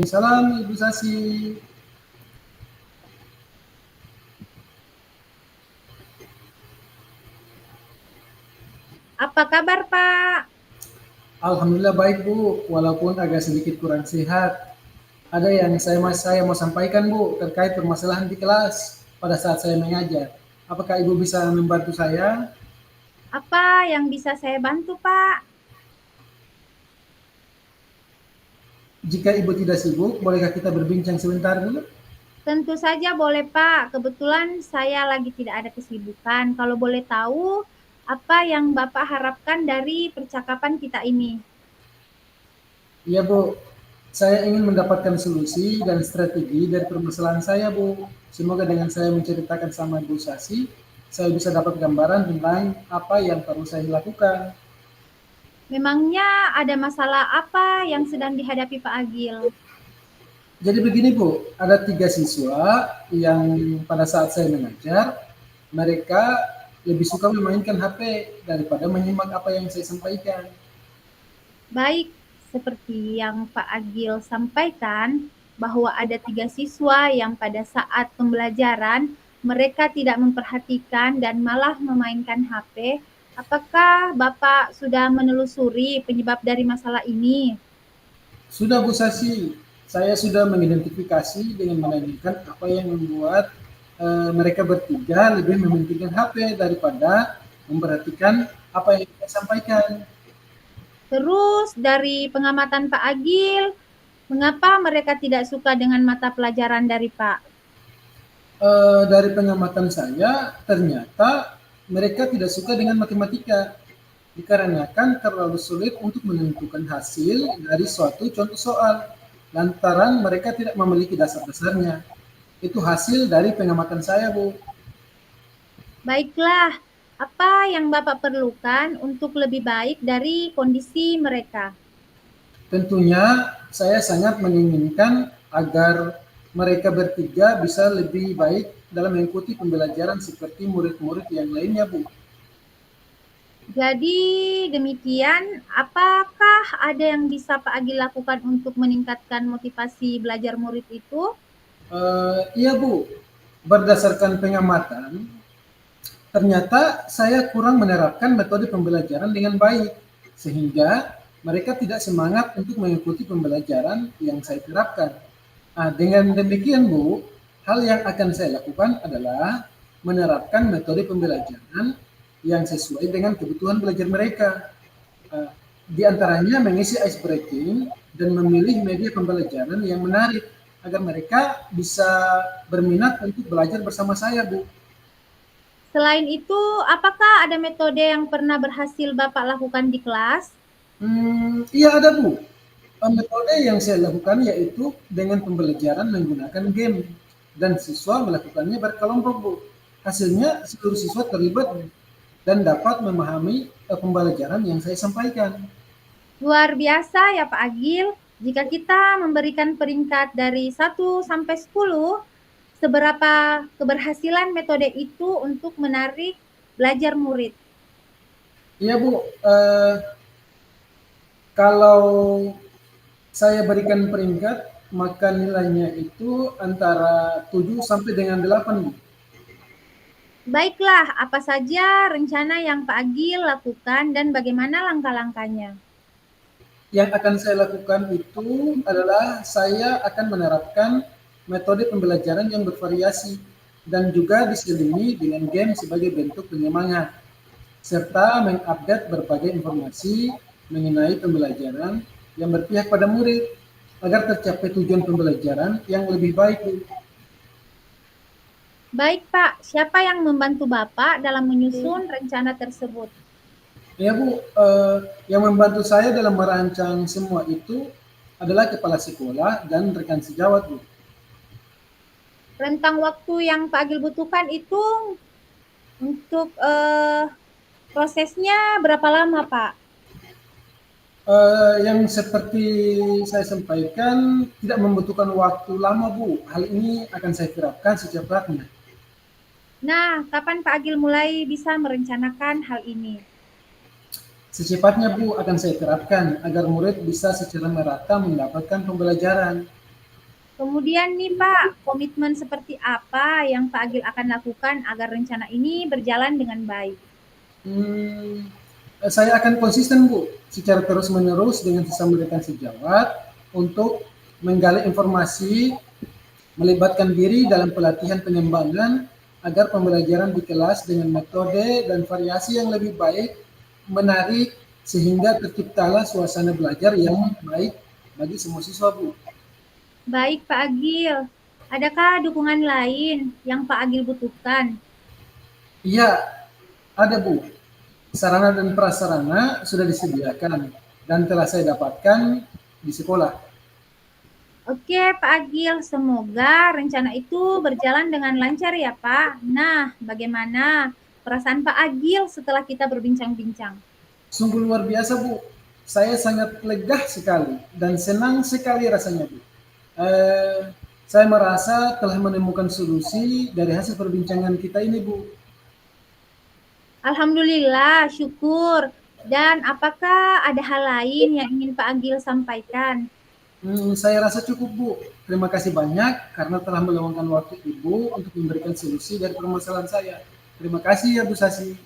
Waalaikumsalam Ibu Sasi. Apa kabar, Pak? Alhamdulillah baik Bu, walaupun agak sedikit kurang sehat. Ada yang saya mau sampaikan Bu terkait permasalahan di kelas pada saat saya mengajar. Apakah Ibu bisa membantu saya? Apa yang bisa saya bantu, Pak? Jika Ibu tidak sibuk, bolehkah kita berbincang sebentar dulu? Tentu saja boleh, Pak. Kebetulan saya lagi tidak ada kesibukan. Kalau boleh tahu, apa yang Bapak harapkan dari percakapan kita ini? Iya Bu, saya ingin mendapatkan solusi dan strategi dari permasalahan saya Bu. Semoga dengan saya menceritakan sama Bu Sasi, saya bisa dapat gambaran tentang apa yang perlu saya lakukan. Memangnya ada masalah apa yang sedang dihadapi Pak Agil? Jadi begini Bu, ada 3 siswa yang pada saat saya mengajar, mereka lebih suka memainkan HP daripada menyimak apa yang saya sampaikan. Baik, seperti yang Pak Agil sampaikan, bahwa ada 3 siswa yang pada saat pembelajaran mereka tidak memperhatikan dan malah memainkan HP. Apakah Bapak sudah menelusuri penyebab dari masalah ini? Sudah Bu Sasi, saya sudah mengidentifikasi dengan menanyakan apa yang membuat mereka bertiga lebih mementingkan HP daripada memperhatikan apa yang saya sampaikan. Terus dari pengamatan Pak Agil, mengapa mereka tidak suka dengan mata pelajaran dari Pak? Dari pengamatan saya, ternyata mereka tidak suka dengan matematika, dikarenakan terlalu sulit untuk menentukan hasil dari suatu contoh soal, lantaran mereka tidak memiliki dasar-dasarnya. Itu hasil dari pengamatan saya, Bu. Baiklah, apa yang Bapak perlukan untuk lebih baik dari kondisi mereka? Tentunya saya sangat menginginkan agar mereka bertiga bisa lebih baik dalam mengikuti pembelajaran seperti murid-murid yang lainnya, Bu. Jadi demikian, apakah ada yang bisa Pak Agil lakukan untuk meningkatkan motivasi belajar murid itu? Iya, Bu. Berdasarkan pengamatan, ternyata saya kurang menerapkan metode pembelajaran dengan baik, sehingga mereka tidak semangat untuk mengikuti pembelajaran yang saya terapkan. Nah, dengan demikian Bu, hal yang akan saya lakukan adalah menerapkan metode pembelajaran yang sesuai dengan kebutuhan belajar mereka. Di antaranya mengisi ice breaking dan memilih media pembelajaran yang menarik agar mereka bisa berminat untuk belajar bersama saya, Bu. Selain itu, apakah ada metode yang pernah berhasil Bapak lakukan di kelas? Iya ada Bu. Metode yang saya lakukan yaitu dengan pembelajaran menggunakan game dan siswa melakukannya berkelompok Bu. Hasilnya seluruh siswa terlibat dan dapat memahami pembelajaran yang saya sampaikan. Luar biasa ya Pak Agil. Jika kita memberikan peringkat dari 1 sampai 10, seberapa keberhasilan metode itu untuk menarik belajar murid? Iya Bu, kalau saya berikan peringkat, maka nilainya itu antara 7 sampai dengan 8 Bu. Baiklah, apa saja rencana yang Pak Agil lakukan dan bagaimana langkah-langkahnya? Yang akan saya lakukan itu adalah saya akan menerapkan metode pembelajaran yang bervariasi dan juga diselingi dengan game sebagai bentuk penyemangat, serta mengupdate berbagai informasi mengenai pembelajaran yang berpihak pada murid agar tercapai tujuan pembelajaran yang lebih baik. Baik Pak, siapa yang membantu Bapak dalam menyusun rencana tersebut? Ya Bu, yang membantu saya dalam merancang semua itu adalah kepala sekolah dan rekan sejawat Bu. Rentang waktu yang Pak Agil butuhkan itu untuk prosesnya berapa lama Pak? Yang seperti saya sampaikan tidak membutuhkan waktu lama Bu. Hal ini akan saya terapkan secepatnya. Nah, kapan Pak Agil mulai bisa merencanakan hal ini? Secepatnya Bu akan saya terapkan agar murid bisa secara merata mendapatkan pembelajaran. Kemudian nih Pak, komitmen seperti apa yang Pak Agil akan lakukan agar rencana ini berjalan dengan baik? Hmm, saya akan konsisten Bu, secara terus-menerus dengan sesama rekan sejawat untuk menggali informasi, melibatkan diri dalam pelatihan pengembangan agar pembelajaran di kelas dengan metode dan variasi yang lebih baik, menarik, sehingga terciptalah suasana belajar yang baik bagi semua siswa Bu. Baik Pak Agil, adakah dukungan lain yang Pak Agil butuhkan? Iya, ada Bu. Sarana dan prasarana sudah disediakan dan telah saya dapatkan di sekolah. Oke Pak Agil, semoga rencana itu berjalan dengan lancar ya Pak. Nah, bagaimana perasaan Pak Agil setelah kita berbincang-bincang? Sungguh luar biasa Bu. Saya sangat lega sekali dan senang sekali rasanya Bu. Eh, saya merasa telah menemukan solusi dari hasil perbincangan kita ini Bu. Alhamdulillah, syukur. Dan apakah ada hal lain yang ingin Pak Agil sampaikan? Saya rasa cukup Bu. Terima kasih banyak karena telah meluangkan waktu Ibu untuk memberikan solusi dari permasalahan saya. Terima kasih ya Bu Sasi.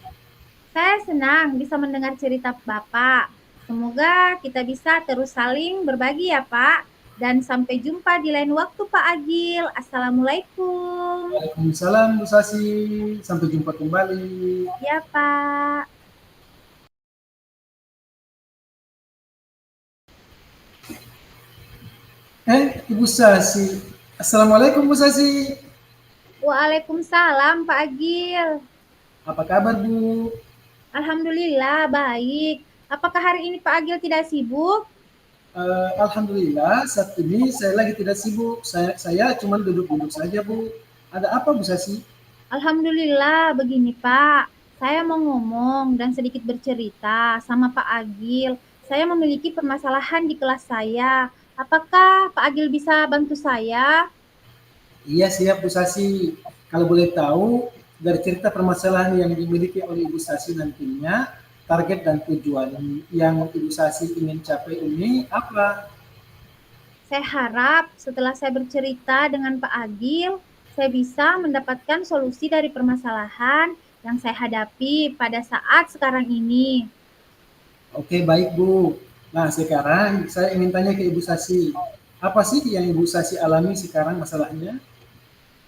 Saya senang bisa mendengar cerita Bapak. Semoga kita bisa terus saling berbagi ya Pak. Dan sampai jumpa di lain waktu Pak Agil. Assalamualaikum. Waalaikumsalam Bu Sasi. Sampai jumpa kembali. Ya Pak. Ibu Sasi. Assalamualaikum Bu Sasi. Waalaikumsalam Pak Agil. Apa kabar Bu? Alhamdulillah baik. Apakah hari ini Pak Agil tidak sibuk? Alhamdulillah saat ini saya lagi tidak sibuk. Saya cuma duduk-duduk saja Bu. Ada apa Bu Sasi? Alhamdulillah begini Pak. Saya mau ngomong dan sedikit bercerita sama Pak Agil. Saya memiliki permasalahan di kelas saya. Apakah Pak Agil bisa bantu saya? Iya siap Bu Sasi. Kalau boleh tahu dari cerita permasalahan yang dimiliki oleh Ibu Sasi nantinya, target dan tujuan yang Ibu Sasi ingin capai ini apa? Saya harap setelah saya bercerita dengan Pak Agil, saya bisa mendapatkan solusi dari permasalahan yang saya hadapi pada saat sekarang ini. Oke baik Bu. Nah sekarang saya ingin tanya ke Ibu Sasi. Apa sih yang Ibu Sasi alami sekarang masalahnya?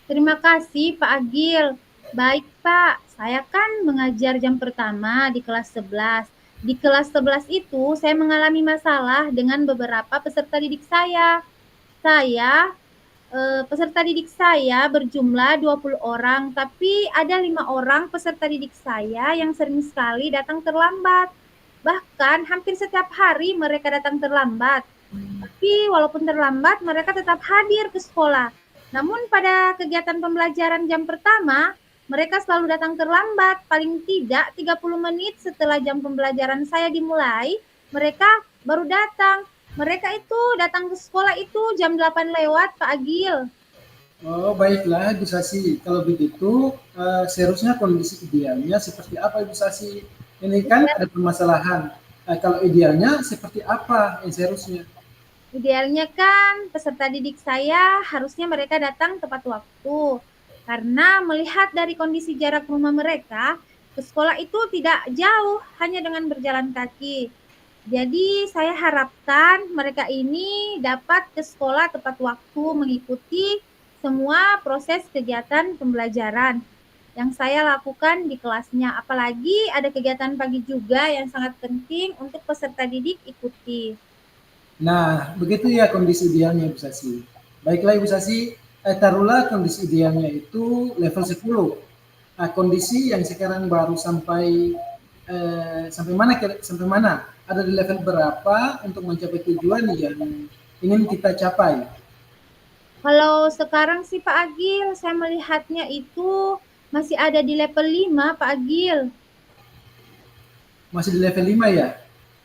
Terima kasih Pak Agil. Baik Pak, saya kan mengajar jam pertama di kelas 11. Di kelas 11 itu saya mengalami masalah dengan beberapa peserta didik saya. Peserta didik saya berjumlah 20 orang, tapi ada 5 orang peserta didik saya yang sering sekali datang terlambat. Bahkan hampir setiap hari mereka datang terlambat. Tapi walaupun terlambat, mereka tetap hadir ke sekolah. Namun pada kegiatan pembelajaran jam pertama, mereka selalu datang terlambat, paling tidak 30 menit setelah jam pembelajaran saya dimulai, mereka baru datang. Mereka itu datang ke sekolah itu jam 8 lewat, Pak Agil. Oh baiklah Ibu Sasi. Kalau begitu seharusnya kondisi idealnya seperti apa Ibu Sasi? Ini kan ada permasalahan. Kalau idealnya seperti apa yang seharusnya? Idealnya kan peserta didik saya harusnya mereka datang tepat waktu. Karena melihat dari kondisi jarak rumah mereka, ke sekolah itu tidak jauh, hanya dengan berjalan kaki. Jadi saya harapkan mereka ini dapat ke sekolah tepat waktu mengikuti semua proses kegiatan pembelajaran yang saya lakukan di kelasnya. Apalagi ada kegiatan pagi juga yang sangat penting untuk peserta didik ikuti. Nah, begitu ya kondisi idealnya Ibu Sasi. Baiklah Ibu Sasi, taruhlah kondisi idealnya itu level 10. Nah, kondisi yang sekarang baru sampai mana sampai mana? Ada di level berapa untuk mencapai tujuan yang ingin kita capai? Kalau sekarang sih Pak Agil, saya melihatnya itu masih ada di level 5 Pak Agil. Masih di level 5 ya?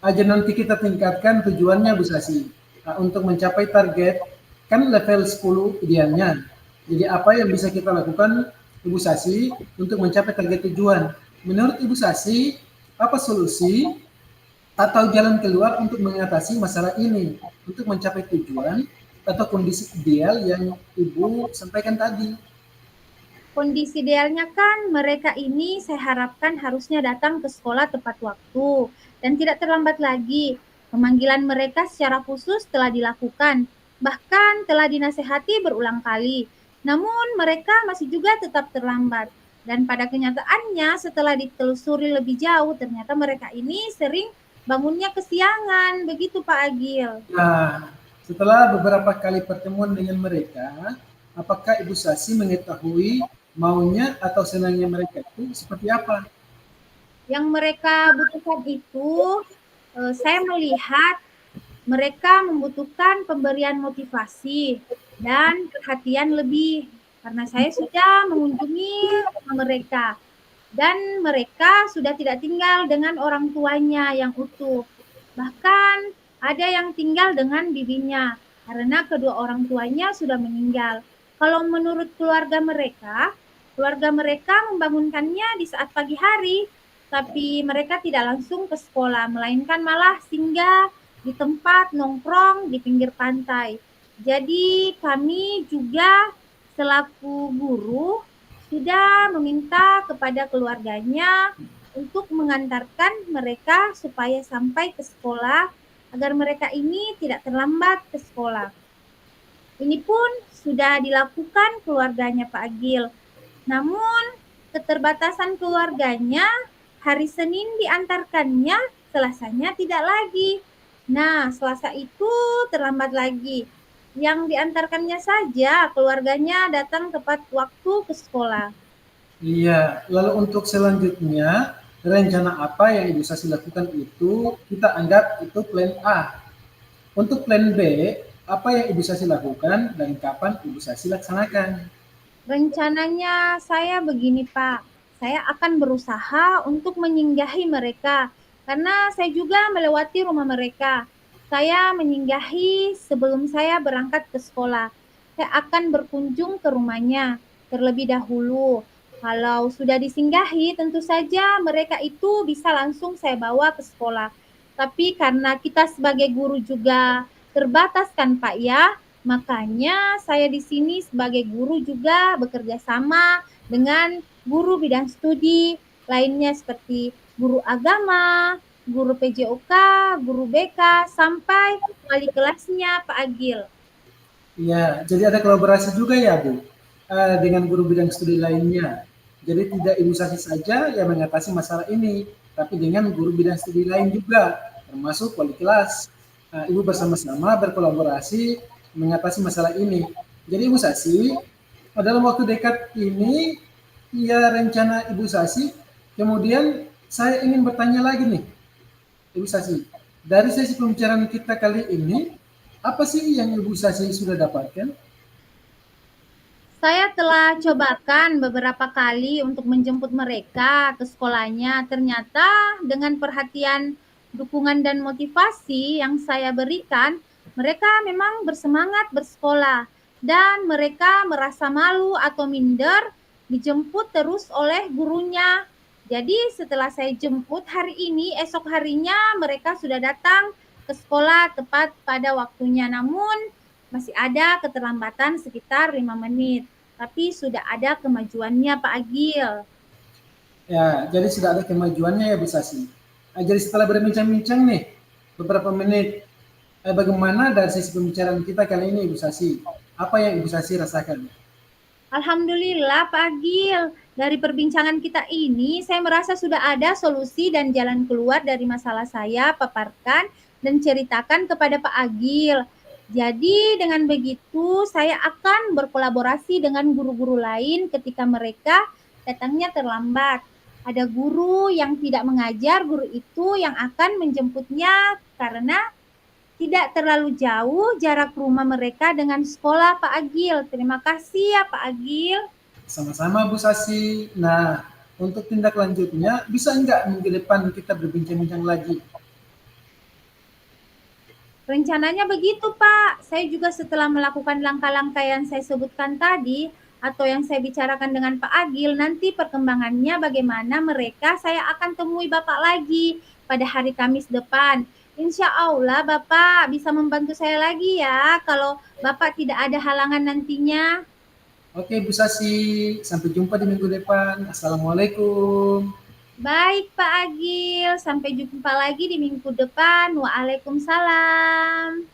Aja nanti kita tingkatkan tujuannya Bu Sasi. Nah, untuk mencapai target kan level 10 idealnya. Jadi apa yang bisa kita lakukan Ibu Sasi untuk mencapai target tujuan? Menurut Ibu Sasi, apa solusi atau jalan keluar untuk mengatasi masalah ini untuk mencapai tujuan atau kondisi ideal yang Ibu sampaikan tadi? Kondisi idealnya kan mereka ini saya harapkan harusnya datang ke sekolah tepat waktu dan tidak terlambat lagi. Pemanggilan mereka secara khusus telah dilakukan, bahkan telah dinasehati berulang kali. Namun mereka masih juga tetap terlambat. Dan pada kenyataannya setelah ditelusuri lebih jauh ternyata mereka ini sering bangunnya kesiangan. Begitu Pak Agil. Nah, setelah beberapa kali pertemuan dengan mereka, apakah Ibu Sasi mengetahui maunya atau senangnya mereka itu seperti apa? Yang mereka butuhkan itu, saya melihat mereka membutuhkan pemberian motivasi dan perhatian lebih karena saya sudah mengunjungi rumah mereka dan mereka sudah tidak tinggal dengan orang tuanya yang utuh. Bahkan ada yang tinggal dengan bibinya karena kedua orang tuanya sudah meninggal. Kalau menurut keluarga mereka membangunkannya di saat pagi hari, tapi mereka tidak langsung ke sekolah, melainkan malah singgah di tempat nongkrong di pinggir pantai. Jadi kami juga selaku guru sudah meminta kepada keluarganya untuk mengantarkan mereka supaya sampai ke sekolah agar mereka ini tidak terlambat ke sekolah. Ini pun sudah dilakukan keluarganya Pak Agil. Namun keterbatasan keluarganya hari Senin diantarkannya, Selasanya tidak lagi. Nah, Selasa itu terlambat lagi. Yang diantarkannya saja keluarganya datang tepat waktu ke sekolah. Iya, lalu untuk selanjutnya, rencana apa yang Ibu Sasi lakukan itu kita anggap itu plan A. Untuk plan B, apa yang Ibu Sasi lakukan dan kapan Ibu Sasi laksanakan? Rencananya saya begini Pak, saya akan berusaha untuk menyinggahi mereka karena saya juga melewati rumah mereka. Saya menyinggahi sebelum saya berangkat ke sekolah. Saya akan berkunjung ke rumahnya terlebih dahulu. Kalau sudah disinggahi, tentu saja mereka itu bisa langsung saya bawa ke sekolah. Tapi karena kita sebagai guru juga terbatas kan Pak ya, makanya saya di sini sebagai guru juga bekerja sama dengan guru bidang studi lainnya seperti guru agama, guru PJOK, guru BK, sampai wali kelasnya Pak Agil. Iya, jadi ada kolaborasi juga ya Bu, dengan guru bidang studi lainnya. Jadi tidak Ibu Sasi saja yang mengatasi masalah ini, tapi dengan guru bidang studi lain juga, termasuk wali kelas. Ibu bersama-sama berkolaborasi mengatasi masalah ini. Jadi Ibu Sasi, dalam waktu dekat ini, ya rencana Ibu Sasi, kemudian saya ingin bertanya lagi nih, Ibu Sasi, dari sesi pembicaraan kita kali ini, apa sih yang Ibu Sasi sudah dapatkan? Saya telah cobakan beberapa kali untuk menjemput mereka ke sekolahnya. Ternyata dengan perhatian, dukungan, dan motivasi yang saya berikan, mereka memang bersemangat bersekolah dan mereka merasa malu atau minder dijemput terus oleh gurunya. Jadi setelah saya jemput hari ini, esok harinya mereka sudah datang ke sekolah tepat pada waktunya. Namun masih ada keterlambatan sekitar 5 menit. Tapi sudah ada kemajuannya Pak Agil. Ya, jadi sudah ada kemajuannya ya Bu Sasi. Jadi setelah berbincang-bincang nih, beberapa menit, bagaimana dari sisi pembicaraan kita kali ini Ibu Sasi? Apa yang Ibu Sasi rasakan? Alhamdulillah Pak Agil, dari perbincangan kita ini saya merasa sudah ada solusi dan jalan keluar dari masalah saya paparkan dan ceritakan kepada Pak Agil. Jadi dengan begitu saya akan berkolaborasi dengan guru-guru lain ketika mereka datangnya terlambat. Ada guru yang tidak mengajar, guru itu yang akan menjemputnya karena tidak terlalu jauh jarak rumah mereka dengan sekolah Pak Agil. Terima kasih ya Pak Agil. Sama-sama Bu Sasi. Nah, untuk tindak lanjutnya, bisa enggak minggu depan kita berbincang-bincang lagi? Rencananya begitu Pak. Saya juga setelah melakukan langkah-langkah yang saya sebutkan tadi atau yang saya bicarakan dengan Pak Agil, nanti perkembangannya bagaimana mereka saya akan temui Bapak lagi pada hari Kamis depan. Insya Allah Bapak bisa membantu saya lagi ya kalau Bapak tidak ada halangan nantinya. Oke, Bu Sasi. Sampai jumpa di minggu depan. Assalamualaikum. Baik Pak Agil, sampai jumpa lagi di minggu depan. Waalaikumsalam.